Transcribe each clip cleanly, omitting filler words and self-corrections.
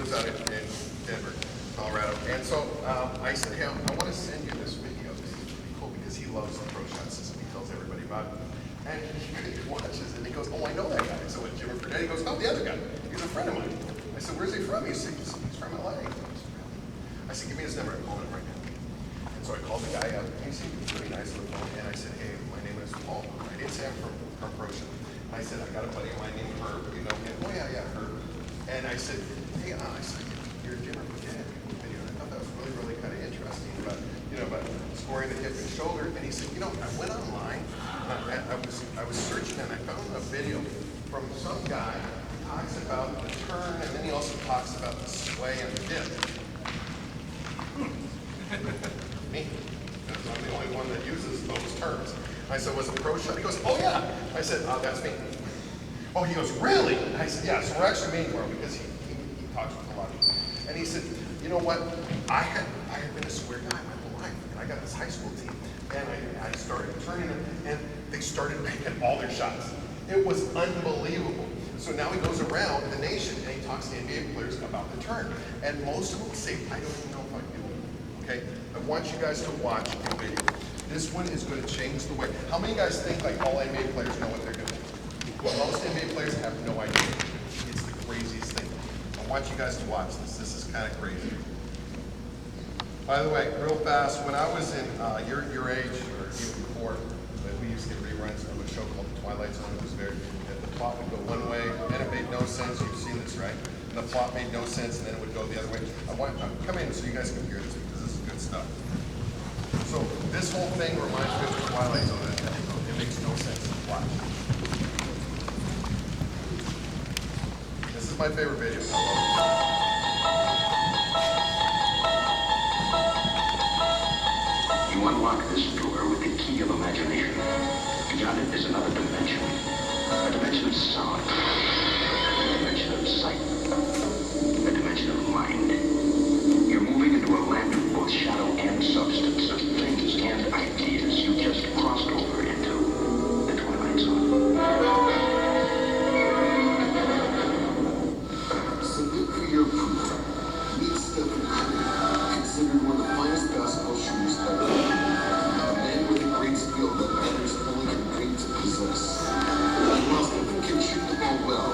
lives out in Denver, Colorado. And so I said, hey, I want to send you this video. This is pretty cool because he loves the pro shot system. He tells everybody about it. And he watches it and he goes, oh, I know that guy. So with Jimmy Fredette, he goes, oh, the other guy. He's a friend of mine. I said, where's he from? He's from LA. I said, give me his number. I'm calling him right now. And so I called the guy up. He seemed really nice on the phone. And I said, hey, my name is Paul. I didn't say I'm from pro shot. I said, I got a buddy of mine named Herb. You know him? Oh, yeah, Herb. And I said, hey, I said, you're Jimmy Fredette video. And I thought that was really, really kind of interesting about, about scoring the hip and shoulder. And he said, I went online. I was searching and I found a video from some guy who talks about the turn and then he also talks about the sway and the dip. Me. I'm the only one that uses those terms. I said, was it pro shot? He goes, oh yeah. I said, that's me. Oh, he goes, really? I said, yeah, so we're actually meeting tomorrow because he talks with a lot of people. And he said, you know what? I had been a square guy my whole life. And I got this high school team. And I started turning them, and they started making all their shots. It was unbelievable. So now he goes around the nation, and he talks to NBA players about the turn. And most of them say, I don't even know if I can do it. Okay? I want you guys to watch the video. This one is going to change the way. How many guys think like all NBA players know what they're doing? Well, most NBA players have no idea. It's the craziest thing. I want you guys to watch this. This is kind of crazy. By the way, real fast, when I was in your age, or even before, we used to get reruns of a show called The Twilight Zone. It was the plot would go one way, and it made no sense. You've seen this, right? And the plot made no sense, and then it would go the other way. Come in so you guys can hear this, because this is good stuff. So this whole thing reminds me of The Twilight Zone. It makes no sense to watch. This is my favorite video. You unlock this door with the key of imagination. Beyond it is another dimension. A dimension of sound. A dimension of sight. A dimension of mind. You're moving into a land of both shadow and substance, of things and ideas you just crossed over into the Twilight Zone. Submit for your approval. Meet Stephen Curry, considered one of the finest basketball shooters ever. A man with a great skill that others only can dream to possess. And while Stephen can shoot the ball well,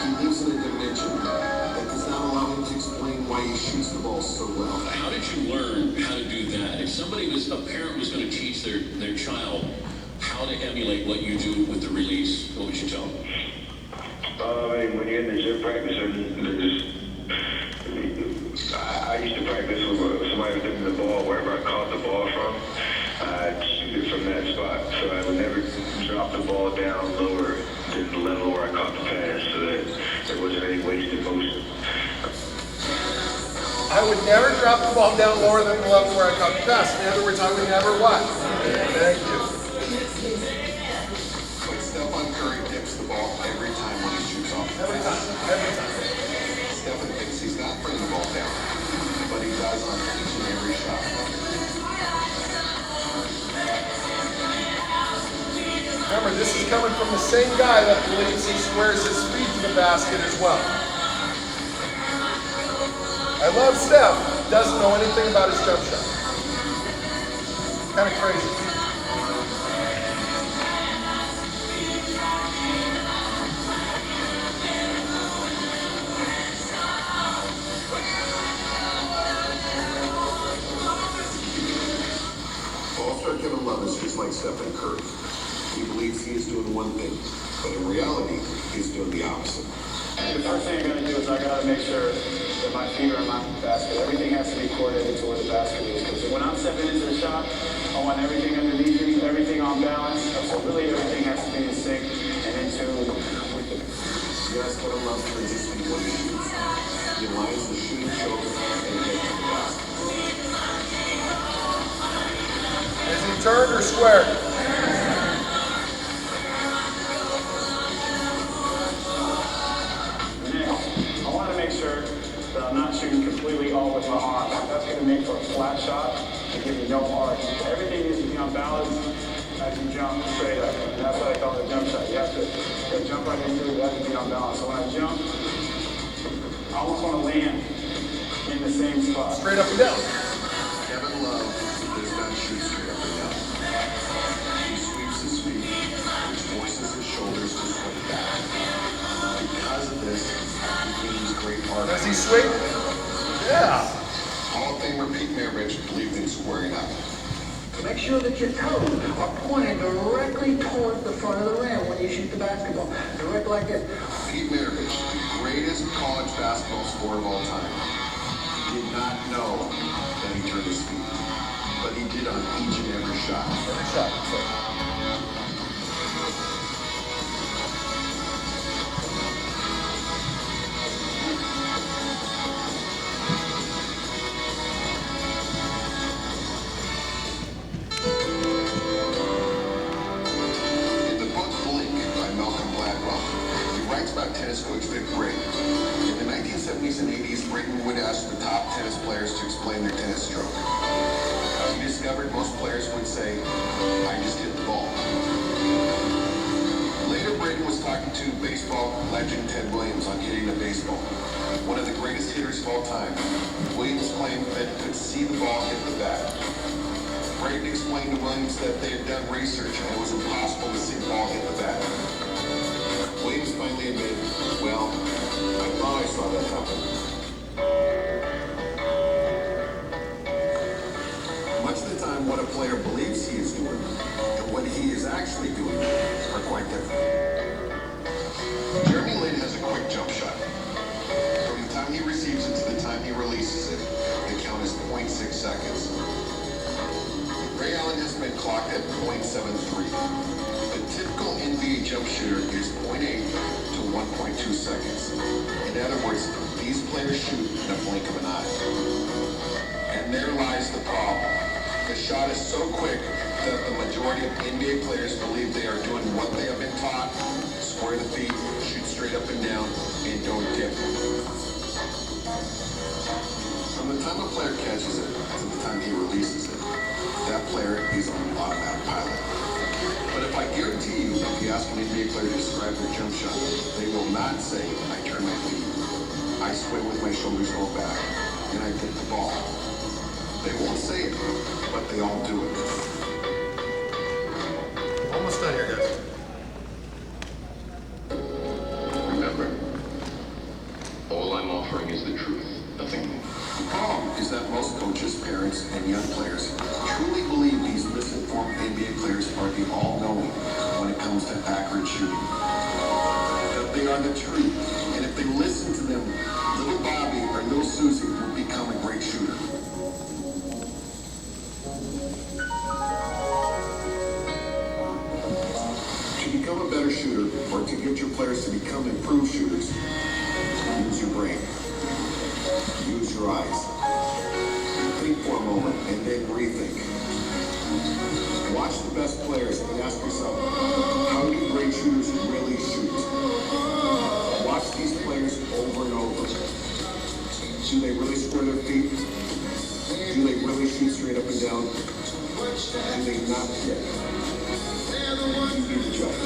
he lives in a dimension that does not allow him to explain why he shoots the ball so well. How did you learn how to do that? If a parent was going to teach their child how to emulate what you do with the release, what would you tell them? When you're in the gym practice, I used to practice with somebody taking the ball wherever I caught the ball from. I'd shoot it from that spot, so I would never drop the ball down lower than the level where I caught the pass, so that there wasn't any wasted motion. I would never drop the ball down lower than the level where I caught the pass. In other words, I would never what? Thank you. But Stephen Curry dips the ball every time when he shoots off. Every time. Stephen thinks he's not bringing the ball down, but he does on each and every shot. Remember, this is coming from the same guy that believes he squares his feet to the basket as well. I love Steph. Doesn't know anything about his jump shot. Kind of crazy. All-star Kevin Love is just like Stephen Curry. He believes he is doing one thing, but in reality, he's doing the opposite. The first thing I'm going to do is I got to make sure that my feet are in my basket. Everything has to be coordinated to where the basket is. Because when I'm stepping into the shot, I want everything underneath me, everything on balance. So really everything has to be in sync and in tune with the... Yes, Kevin Love turns his feet when he shoots. He aligns the shooting shoulder and head to the basket. Is he turned or squared? I'm not shooting completely all with my arm. That's going to make for a flat shot and give you no arc. Everything needs to be on balance as you jump straight up. And that's what I call the jump shot. You have to jump right into it, you have to be on balance. So when I jump, I almost want to land in the same spot. Straight up and down. Kevin Love does not shoot straight up and down. He sweeps his feet, which forces his shoulders to point back. Because of this, he gains great arc. Does he sweep? Yeah. Hall of Famer Pete Maravich believed in squaring up. Make sure that your toes are pointed directly toward the front of the rim when you shoot the basketball. Direct like this. Pete Maravich, the greatest college basketball scorer of all time, did not know that he turned his feet, but he did on each and every shot. Every shot. In the book Blink by Malcolm Gladwell, he writes about tennis coach Vic Brayton. In the 1970s and 80s, Brayton would ask the top tennis players to explain their tennis stroke. He discovered most players would say, "I just hit the ball." Later, Brayton was talking to baseball legend Ted Williams on hitting a baseball. One of the greatest hitters of all time, Williams claimed that he could see the ball hit the bat. Brayton explained to Williams that they had done research and it was impossible to see the ball hit the bat. Williams finally admitted, "Well, I thought I saw that happen." Much of the time, what a player believes he is doing and what he is actually doing are quite different. Jeremy Lin has a quick jump shot. From the time he receives it to the time he releases it, the count is 0.6 seconds. Ray Allen has been clocked at 0.73. The typical NBA jump shooter is 0.8 to 1.2 seconds. In other words, these players shoot in a blink of an eye. And there lies the problem. The shot is so quick that the majority of NBA players believe they are doing what they have been taught: square the feet, shoot straight up and down, and don't dip. From the time a player catches it to the time he releases it, that player is on an automatic pilot. But if I guarantee you, if you ask an NBA player to describe their jump shot, they will not say, "I turn my feet, I swing with my shoulders rolled back, and I hit the ball." They won't say it, but they all do it. Almost done here, guys. Remember, all I'm offering is the truth, nothing more. The problem is that most coaches, parents, and young players truly believe these misinformed NBA players are the all-knowing when it comes to accurate shooting. That they are the truth, and if they listen to them, little Bobby or little Susie will become a great shooter. To become a better shooter, or to get your players to become improved shooters, use your brain. Use your eyes. Think for a moment and then rethink. Watch the best players and ask yourself, how do great shooters really shoot? Watch these players over and over. Do they really square their feet? Do they really shoot straight up and down? Do they not hit? You be the judge.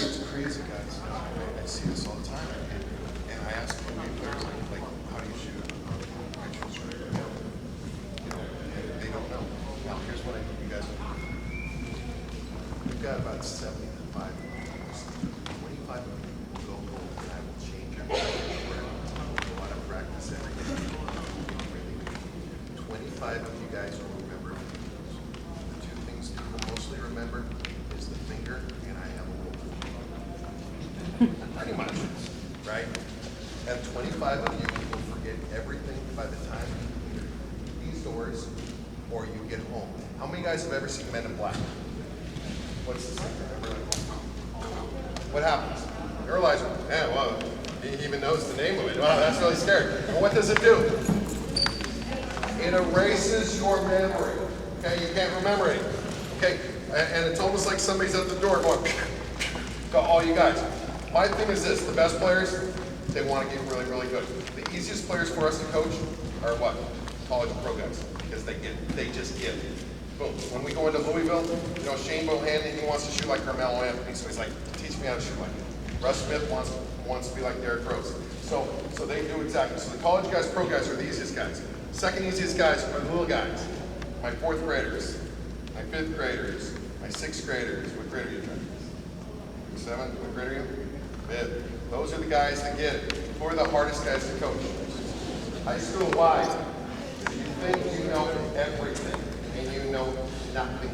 It's crazy, guys. I see this all the time. And I ask NBA players, like, how do you shoot? I shoot straight up. You know, and they don't know. Now, here's what I need you guys to do. We've got about 75 of you. 25 of you will go home, and I will change your practice. We'll go out of practice every day. 25 of you guys will remember the two things people mostly remember is the finger and I have a wolf. Pretty much, right? And 25 of you will forget everything by the time you either leave these doors or you get home. How many guys have ever seen Men in Black? What's the secret? What happens? You realize, man, well, he even knows the name of it. Wow, that's really scary. But what does it do? It erases your memory. Okay, you can't remember anything. Okay, and it's almost like somebody's at the door going, to all you guys. My thing is this: the best players, they want to get really, really good. The easiest players for us to coach are what? College and pro guys, because they just give. Boom. When we go into Louisville, you know, Shane Bohannon, he wants to shoot like Carmelo Anthony, so he's like, teach me how to shoot like that. Russ Smith wants to be like Derrick Rose. So they do exactly. So the college guys, pro guys are the easiest guys. Second easiest guys are the little guys. My 4th graders, my 5th graders, my 6th graders. What grade are you in? 7th? What grade are you? 5th. Those are the guys that get it. Who are the hardest guys to coach? High school, why? If you think you know everything and you know nothing,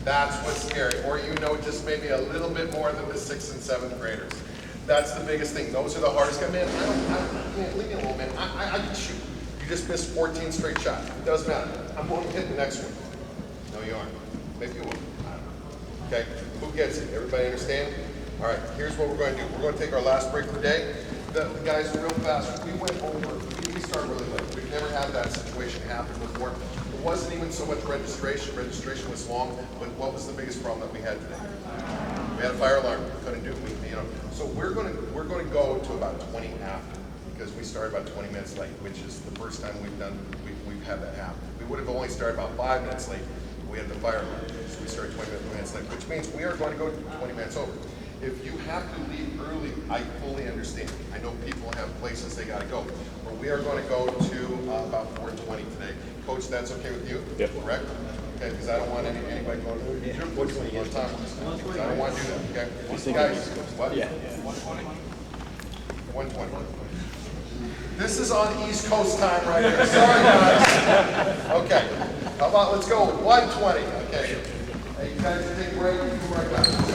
that's what's scary. Or you know just maybe a little bit more than the 6th and 7th graders. That's the biggest thing. Those are the hardest guys. Man, man, leave me alone, man. I can shoot. You just missed 14 straight shots. It doesn't matter. I'm going to hit the next one. No, you aren't. Maybe you will. I don't know. Okay? Who gets it? Everybody understand? All right, here's what we're going to do. We're going to take our last break of the day. The guys, real fast, we went over, we started really late. We've never had that situation happen before. It wasn't even so much registration. Registration was long, but what was the biggest problem that we had today? We had a fire alarm. We couldn't do it. So we're going to go to about 20 after, because we started about 20 minutes late, which is the first time we've had that happen. We would have only started about 5 minutes late. We had the fire alarm, so we started 20 minutes late, which means we are going to go 20 minutes over. If you have to leave early, I fully understand. I know people have places they got to go, but we are going to go to about 4:20 today. Coach, that's okay with you? Yep. Correct? Okay, because I don't want anybody going, oh, you took 4:20 on time. I don't want to do that, okay? Guys, what? Yeah. 120. This is on East Coast time right here. Sorry, guys. Okay. How about let's go 120? Okay. Hey, you guys take a break. We'll be right back.